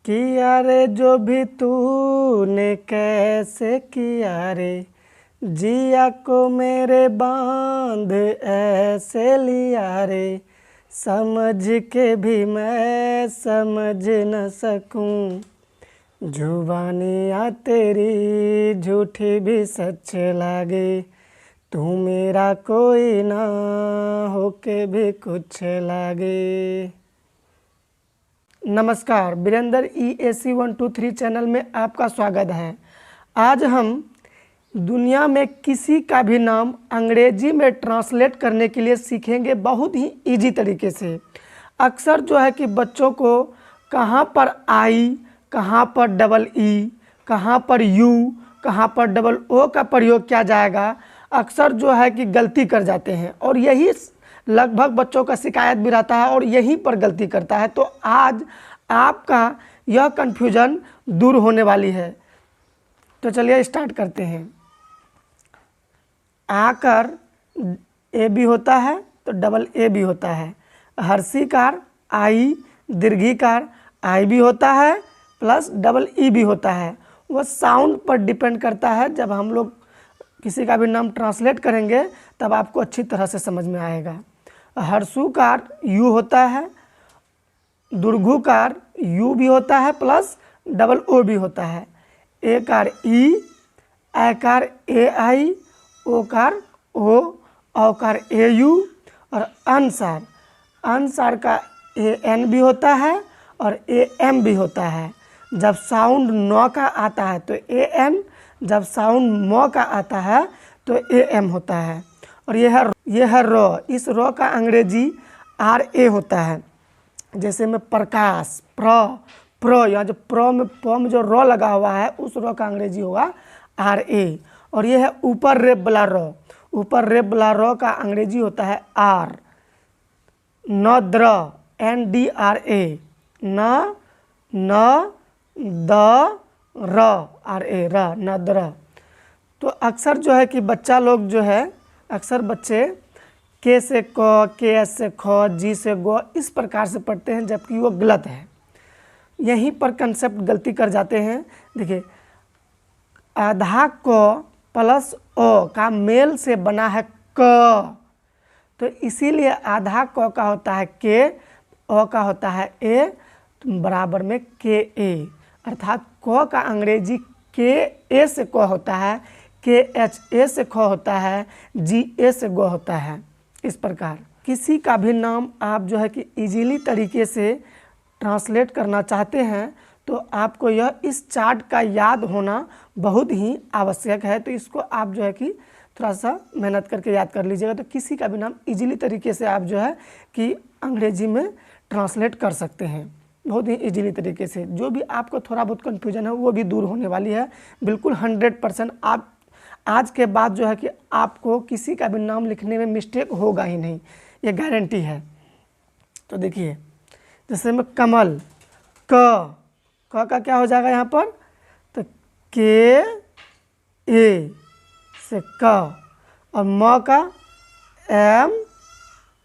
किया रे जो भी तूने कैसे किया रे, जिया को मेरे बांध ऐसे लिया रे, समझ के भी मैं समझ न सकूं, जुबानियाँ तेरी झूठी भी सच लागे, तू मेरा कोई ना होके भी कुछ लागे। नमस्कार, वीरेंद्र EAC 123 चैनल में आपका स्वागत है। आज हम दुनिया में किसी का भी नाम अंग्रेजी में ट्रांसलेट करने के लिए सीखेंगे बहुत ही इजी तरीके से। अक्सर जो है कि बच्चों को कहाँ पर आई, कहाँ पर डबल ई, कहाँ पर यू, कहाँ पर डबल ओ का प्रयोग किया जाएगा, अक्सर जो है कि गलती कर जाते हैं और यही लगभग बच्चों का शिकायत भी रहता है और यहीं पर गलती करता है। तो आज आपका यह कन्फ्यूजन दूर होने वाली है। तो चलिए स्टार्ट करते हैं। आकर ए भी होता है तो डबल ए भी होता है। हर्षीकार आई, दीर्घीकार आई भी होता है प्लस डबल ई भी होता है। वह साउंड पर डिपेंड करता है। जब हम लोग किसी का भी नाम ट्रांसलेट करेंगे तब आपको अच्छी तरह से समझ में आएगा। हर्षुकार यू होता है, दुर्घुकार यू भी होता है प्लस डबल ओ भी होता है। एकार ई, ऐकार ए आई, ओकार ओ, औकार ए यू और अंसार, अंसार का ए एन भी होता है और ए एम भी होता है। जब साउंड नौ का आता है तो ए एन, जब साउंड मौ का आता है तो ए एम होता है। और यह है र। इस र का अंग्रेजी आर ए होता है। जैसे में प्रकाश, प्र, यहाँ जो प में जो र लगा हुआ है उस र का अंग्रेजी होगा आर ए। और यह है ऊपर रेप वाला र। ऊपर रेप वाला र का अंग्रेजी होता है आर। नद्र, NDRA, न द र आर ए, र, नद्र। तो अक्सर जो है कि बच्चा लोग जो है, अक्सर बच्चे के से क, के एस से ख, जी से ग इस प्रकार से पढ़ते हैं, जबकि वो गलत है। यहीं पर कंसेप्ट गलती कर जाते हैं। देखिए, आधा क प्लस ओ का मेल से बना है क, तो इसीलिए आधा क का होता है के, ओ का होता है ए, तो बराबर में के ए, अर्थात क का अंग्रेजी के ए से क होता है, के एच ए से ख होता है, जी ए से ग होता है। इस प्रकार किसी का भी नाम आप जो है कि इजीली तरीके से ट्रांसलेट करना चाहते हैं तो आपको यह इस चार्ट का याद होना बहुत ही आवश्यक है। तो इसको आप जो है कि थोड़ा सा मेहनत करके याद कर लीजिएगा, तो किसी का भी नाम इजीली तरीके से आप जो है कि अंग्रेजी में ट्रांसलेट कर सकते हैं बहुत ही इजीली तरीके से। जो भी आपको थोड़ा बहुत कन्फ्यूजन है वो भी दूर होने वाली है बिल्कुल 100%। आप आज के बाद जो है कि आपको किसी का भी नाम लिखने में मिस्टेक होगा ही नहीं, ये गारंटी है। तो देखिए, जैसे में कमल, क का क्या हो जाएगा यहाँ पर, तो के ए से क, और म का एम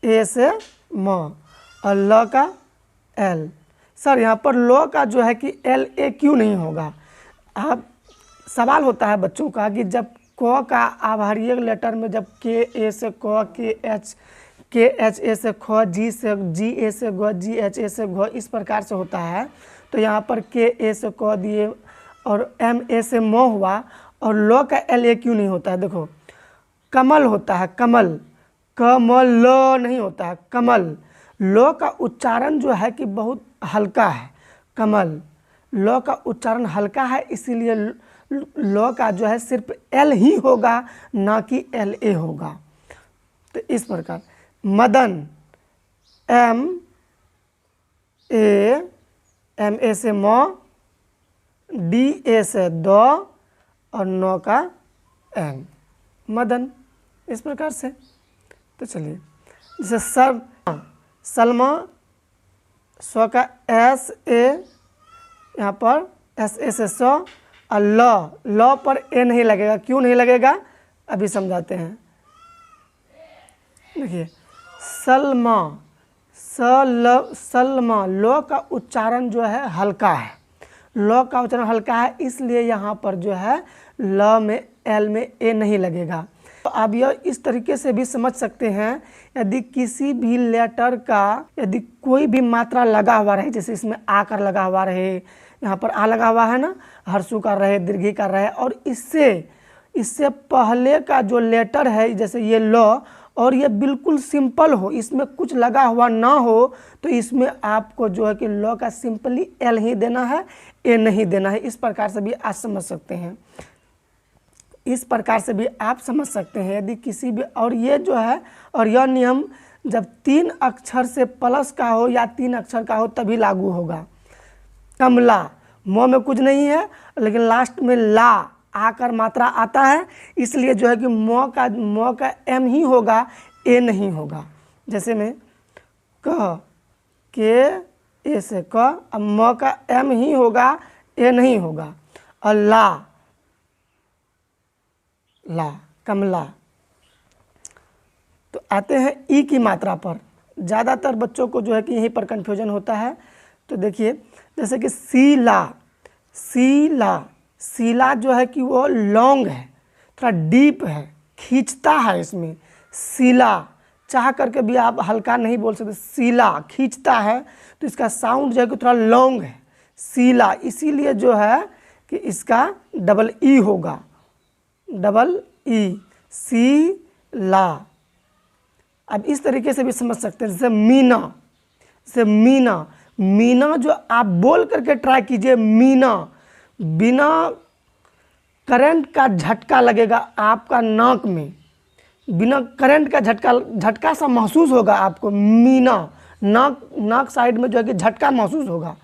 ए से म, और ल का एल। सर यहाँ पर लो का जो है कि एल ए क्यों नहीं होगा। आप सवाल होता है बच्चों का कि जब क का आभारीय लेटर में जब के ए से क, के एच ए से ख, जी से जी ए से ग, जी एच ए से घ, इस प्रकार से होता है, तो यहाँ पर के ए से क दिए और एम ए से म हुआ, और लो का एल ए क्यों नहीं होता है। देखो, कमल होता है, कमल, कमल नहीं होता है, कमल। लो का उच्चारण जो है कि बहुत हल्का है, कमल। लो का उच्चारण हल्का है, इसीलिए लो का जो है सिर्फ एल ही होगा, ना कि एल ए होगा। तो इस प्रकार मदन, एम ए से म, डी ए से द, और नौ का एन, मदन। इस प्रकार से। तो चलिए, जैसे सलमा, स्व का एस ए, यहाँ पर एस ए से स, और ल पर ए नहीं लगेगा। क्यों नहीं लगेगा अभी समझाते हैं। देखिए, सलमा, सलमा, लो का उच्चारण जो है हल्का है, ल का उच्चारण हल्का है, इसलिए यहाँ पर जो है ल में एल में ए नहीं लगेगा। तो आप यह इस तरीके से भी समझ सकते हैं, यदि किसी भी लेटर का यदि कोई भी मात्रा लगा हुआ रहे, जैसे इसमें आकर लगा हुआ रहे, यहाँ पर आ लगा हुआ है ना, हर्षुकार रहे, दीर्घिकार रहे, और इससे पहले का जो लेटर है जैसे ये ल, और ये बिल्कुल सिंपल हो, इसमें कुछ लगा हुआ ना हो, तो इसमें आपको जो है कि ल का सिंपली एल ही देना है, ए नहीं देना है। इस प्रकार से भी आप समझ सकते हैं, इस प्रकार से भी आप समझ सकते हैं यदि किसी भी, और ये जो है, और यह नियम जब 3 अक्षर से प्लस का हो या 3 अक्षर का हो तभी लागू होगा। कमला, म में कुछ नहीं है, लेकिन लास्ट में ला आकर मात्रा आता है, इसलिए जो है कि म का एम ही होगा, ए नहीं होगा। जैसे में क के ए से क, अब म का एम ही होगा, ए नहीं होगा। और ला कमला। तो आते हैं ई की मात्रा पर। ज़्यादातर बच्चों को जो है कि यहीं पर कन्फ्यूजन होता है। तो देखिए जैसे कि सीला जो है कि वो लॉन्ग है, थोड़ा डीप है, खींचता है इसमें। सीला चाह करके भी आप हल्का नहीं बोल सकते, सीला खींचता है, तो इसका साउंड जो है कि थोड़ा लॉन्ग है, सीला, इसीलिए जो है कि इसका डबल ई होगा, डबल ई, सीला। अब इस तरीके से भी समझ सकते हैं, जैसे मीना जो आप बोल करके ट्राई कीजिए, मीना, बिना करंट का झटका लगेगा आपका नाक में, बिना करंट का झटका सा महसूस होगा आपको। मीना, नाक साइड में जो है कि झटका महसूस होगा,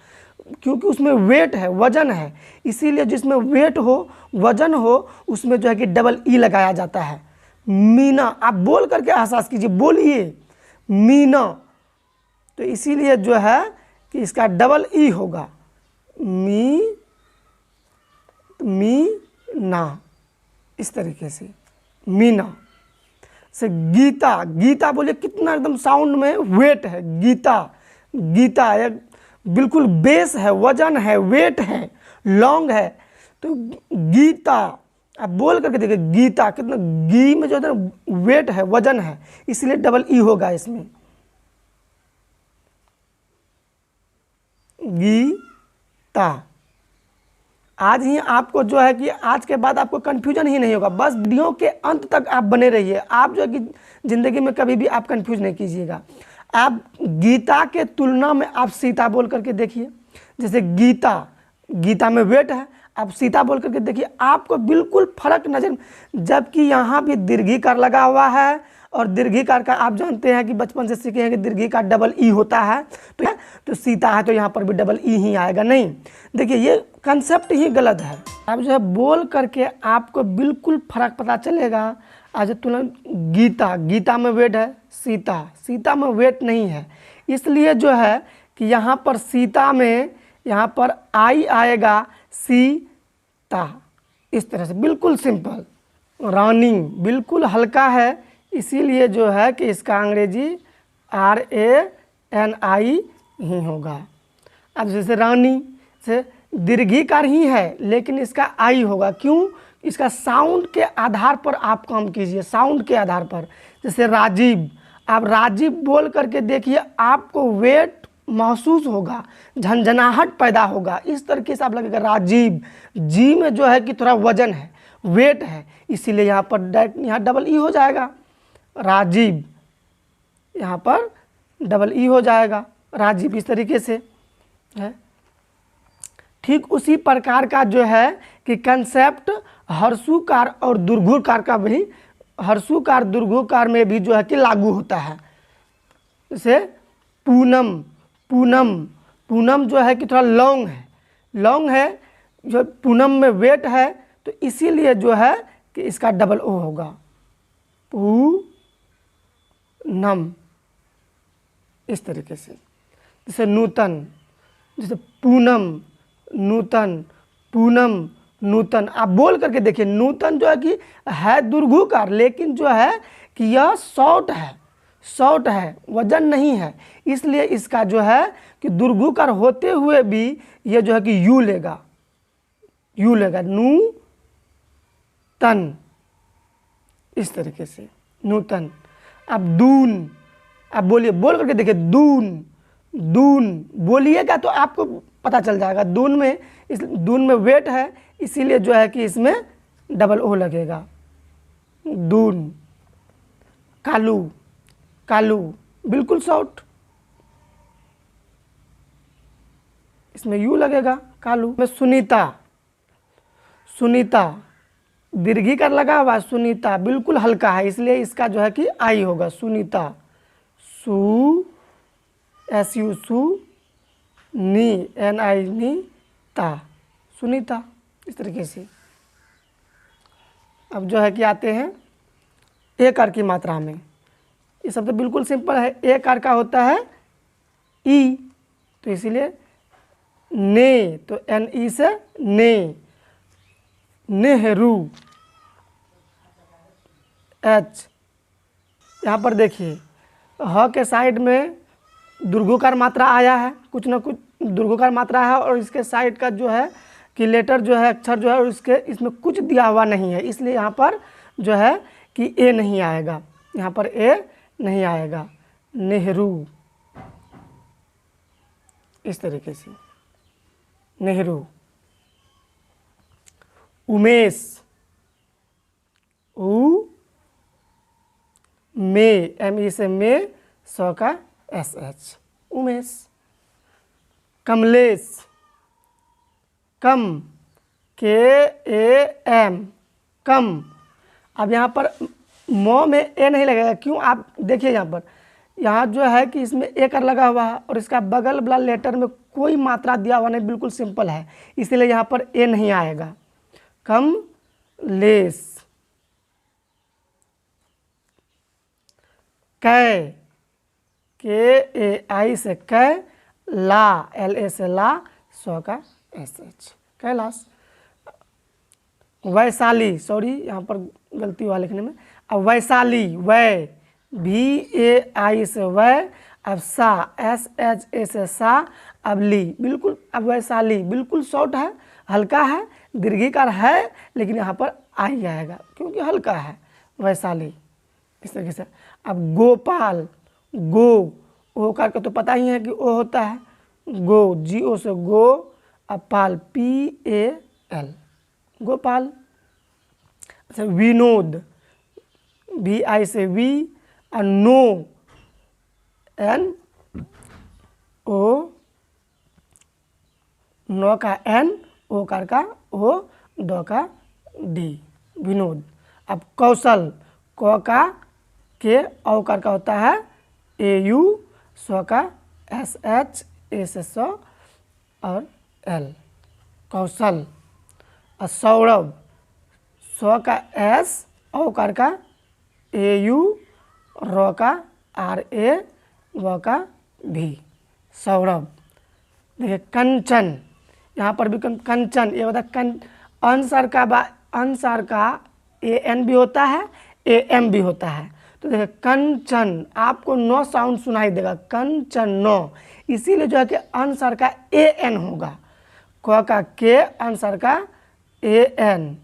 क्योंकि उसमें वेट है, वजन है, इसीलिए जिसमें वेट हो, वजन हो, उसमें जो है कि डबल ई लगाया जाता है। मीना, आप बोल करके एहसास कीजिए, बोलिए मीना, तो इसीलिए जो है कि इसका डबल ई होगा, मीना, इस तरीके से मीना। से गीता बोलिए, कितना एकदम साउंड में वेट है, गीता एक बिल्कुल बेस है, वजन है, वेट है, लॉन्ग है, तो गीता आप बोल करके देखिए, गीता कितना, गी में जो है ना वेट है, वजन है, इसलिए डबल ई होगा इसमें, गीता। आज ही आपको जो है कि आज के बाद आपको कन्फ्यूजन ही नहीं होगा, बस वीडियो के अंत तक आप बने रहिए। आप जो है कि ज़िंदगी में कभी भी आप कन्फ्यूज नहीं कीजिएगा। आप गीता के तुलना में आप सीता बोल करके देखिए, जैसे गीता में वेट है, आप सीता बोल करके देखिए, आपको बिल्कुल फर्क नजर, जबकि यहाँ भी दीर्घिकार लगा हुआ है, और दीर्घिकार का आप जानते हैं कि बचपन से सीखे हैं कि दीर्घिकार डबल ई होता है, तो सीता है तो यहाँ पर भी डबल ई ही आएगा। नहीं, देखिए ये कंसेप्ट ही गलत है। आप जो है बोल करके आपको बिल्कुल फर्क पता चलेगा। आज तुलना गीता में वेट है, सीता में वेट नहीं है, इसलिए जो है कि यहाँ पर सीता में यहाँ पर आई आएगा, सीता, इस तरह से बिल्कुल सिंपल। रानी बिल्कुल हल्का है, इसीलिए जो है कि इसका अंग्रेजी RANI ही होगा। अब जैसे रानी से दीर्घिकार ही है, लेकिन इसका आई होगा, क्यों? इसका साउंड के आधार पर आप काम कीजिए, साउंड के आधार पर। जैसे राजीव, आप राजीव बोल करके देखिए, आपको वेट महसूस होगा, झंझनाहट पैदा होगा, इस तरीके से आप लगेगा राजीव। जी में जो है कि थोड़ा वजन है, वेट है, इसीलिए यहाँ पर डायरेक्ट यहाँ डबल ई हो जाएगा, राजीव, यहाँ पर डबल ई हो जाएगा, राजीव, इस तरीके से है। ठीक उसी प्रकार का जो है कि कंसेप्ट हर्षुकार और दीर्घुकार का भी, हर्षुकार दीर्घुकार में भी जो है कि लागू होता है। जैसे पूनम जो है कि थोड़ा लॉन्ग है, जो पूनम में वेट है, तो इसीलिए जो है कि इसका डबल ओ होगा, पूनम, इस तरीके से। जैसे नूतन, जैसे पूनम, नूतन, आप बोल करके देखिए, नूतन जो है कि है दीर्घुकार, लेकिन जो है कि यह शॉर्ट है, शॉर्ट है, वजन नहीं है, इसलिए इसका जो है कि दुर्घुकार होते हुए भी ये जो है कि यू लेगा, यू लेगा, नूतन, इस तरीके से नूतन। अब दून, अब बोलिए, बोल करके देखिए, दून, दून बोलिएगा तो आपको पता चल जाएगा। दून में, इस दून में वेट है, इसीलिए जो है कि इसमें डबल ओ लगेगा, दून। कालू, कालू बिल्कुल शॉर्ट, इसमें यू लगेगा, कालू। में सुनीता, सुनीता दीर्घिकार लगा हुआ, सुनीता बिल्कुल हल्का है, इसलिए इसका जो है कि आई होगा, सुनीता। सु, एस यू, सु, नी, एन आई, नी, ता, सुनीता, इस तरीके से। अब जो है कि आते हैं एक आर की मात्रा में। ये सब तो बिल्कुल सिंपल है। एक आर का होता है ई, तो इसीलिए ने, तो एन ई से ने, नेहरू, एच। यहाँ पर देखिए ह के साइड में दुर्घुकार मात्रा आया है, कुछ ना कुछ दुर्घुकार मात्रा है, और इसके साइड का जो है कि लेटर जो है, अक्षर जो है, और इसके इसमें कुछ दिया हुआ नहीं है, इसलिए यहाँ पर जो है कि ए नहीं आएगा, यहाँ पर ए नहीं आएगा। नेहरू, इस तरीके से, नेहरू। उमेश, उ, मे, एम ई से मे, सौ का एस एच, उमेश। कमलेश, कम, के ए एम, कम। अब यहाँ पर मो में ए नहीं लगेगा, क्यों? आप देखिए यहाँ पर, यहाँ जो है कि इसमें ए कर लगा हुआ है, और इसका बगल वाला लेटर में कोई मात्रा दिया हुआ नहीं, बिल्कुल सिंपल है, इसीलिए यहाँ पर ए नहीं आएगा। कमलेश। कै, के ए आई से कै, ला, एल ए से ला, सौ का S H, Kailash. Vaishali, sorry यहाँ पर गलती हुआ लिखने में। अब वैशाली, वै, भी ए आई से वै, अब सा, एस एच ए से सा, अब ली, बिल्कुल। अब वैशाली बिल्कुल शॉर्ट है, हल्का है, दीर्घिकार है, लेकिन यहाँ पर आई आएगा क्योंकि हल्का है, वैशाली, इस तरीके से। अब गोपाल, गो, ओ का तो पता ही है कि ओ होता है, गो, जी ओ से गो, अब पाल, पी ए एल, गोपाल। अच्छा, विनोद, वी आई से वी, और नो, एन ओ, नो का एन, ओ कार का ओ, दो का डी, विनोद। अब कौशल, क का के, औकार का होता है ए यू, स्व का एस एच, ए से सौ, और एल, कौशल। और सौरभ, स्व का एस, औकार का ए यू, र का आर ए, व का भी, सौरभ। देखिए कंचन, यहाँ पर भी कंचन, ये होता है अनुसार का अनुसार का ए एन भी होता है, ए एम भी होता है। तो देखिए कंचन, आपको नो साउंड सुनाई देगा, कंचन नो, इसीलिए जो है कि अनुसार का ए एन होगा। क का के, अनुसार का ए एन,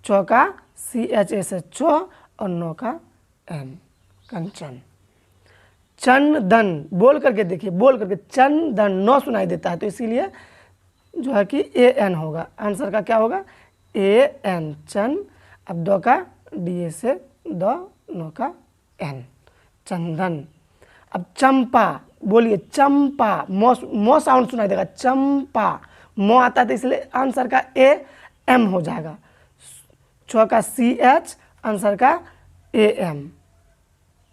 चौ का सी एच ए से चो, और नो का एन, कंचन। चंदन, बोल करके देखिए, बोल करके, चंदन, नो सुनाई देता है, तो इसीलिए जो है कि ए एन होगा, आंसर का क्या होगा, ए एन, चंद। अब दो का डी ए से दो, नो का एन, चंदन। अब चंपा, बोलिए चंपा, मो साउंड सुनाई देगा, चंपा, मो आता है तो इसलिए आंसर का ए एम हो जाएगा। छ का सी एच, आंसर का ए एम,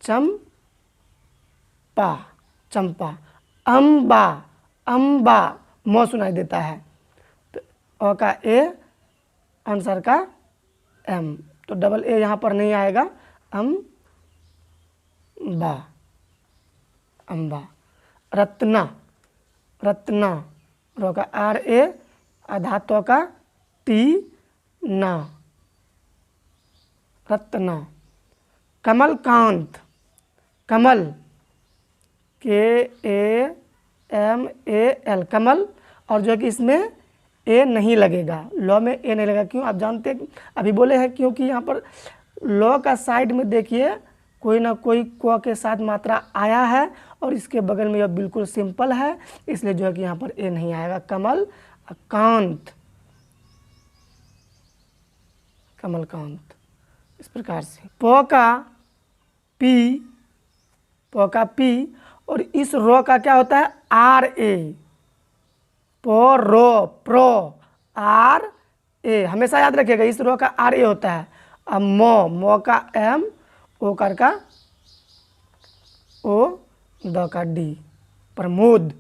चंपा, चंपा। अम्बा, अम्बा, मो सुनाई देता है, तो अ का ए, आंसर का एम, तो डबल ए यहाँ पर नहीं आएगा, अम्बा, अम्बा। रत्ना, रत्ना, रो का आर ए, धातु का टी, ना, रत्ना। कमलकांत, कमल, KAMAL कमल, और जो है कि इसमें ए नहीं लगेगा, लॉ में ए नहीं लगेगा। क्यों? आप जानते हैं, अभी बोले हैं, क्योंकि यहाँ पर लॉ का साइड में देखिए कोई ना कोई क के साथ मात्रा आया है और इसके बगल में यह बिल्कुल सिंपल है, इसलिए जो है कि यहाँ पर ए नहीं आएगा। कमल कांत, कमलकांत, इस प्रकार से। प का पी और इस रो का क्या होता है? RA, प्रो RA, हमेशा याद रखिएगा इस रो का RA होता है। अब मो का M, ओ कर का O, द का D, प्रमोद।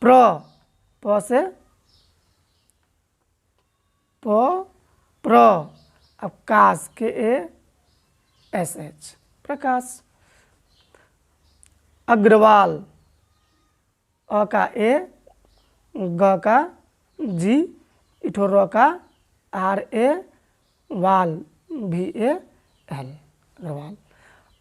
प से प्र, अब काश, KASH, प्रकाश। अग्रवाल, अ का ए, ग का जी, इठोर का RA, वाल VAL, अग्रवाल।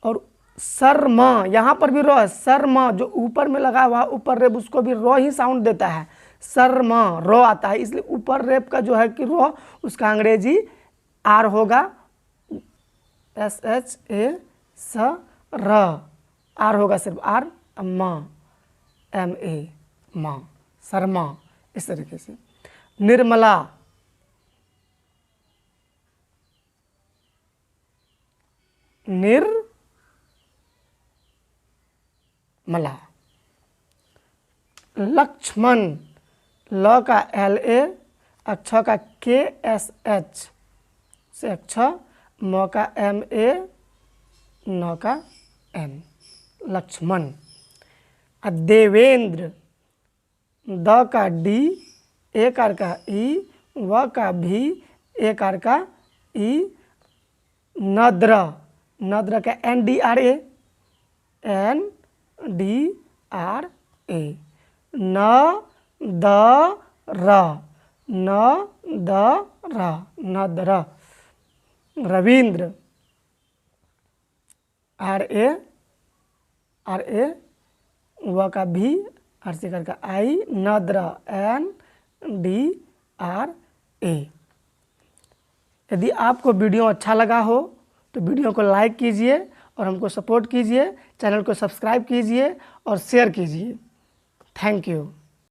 और शर्मा, यहाँ पर भी रो है, शर्मा जो ऊपर में लगा हुआ ऊपर रेप, उसको भी रो ही साउंड देता है, शर्मा रो आता है, इसलिए ऊपर रेप का जो है कि रो, उसका अंग्रेजी आर होगा, SHA, आर होगा सिर्फ आर, MA, माँ, शर्मा, इस तरीके से। निर्मला, निर्मला। लक्ष्मण, ल का LA, अक्ष का KSH से अक्ष, म का MA, न का M, लक्ष्मण। देवेंद्र, द का D, ए कार का ई, व का भी, ए कार का ई, नद्र, नद्र का NDRA, NDRA, न द र, नद्र। रविंद्र, RA, व का भी, आरसी कर का आई, नद्र, NDRA। यदि आपको वीडियो अच्छा लगा हो तो वीडियो को लाइक कीजिए और हमको सपोर्ट कीजिए, चैनल को सब्सक्राइब कीजिए और शेयर कीजिए। Thank you.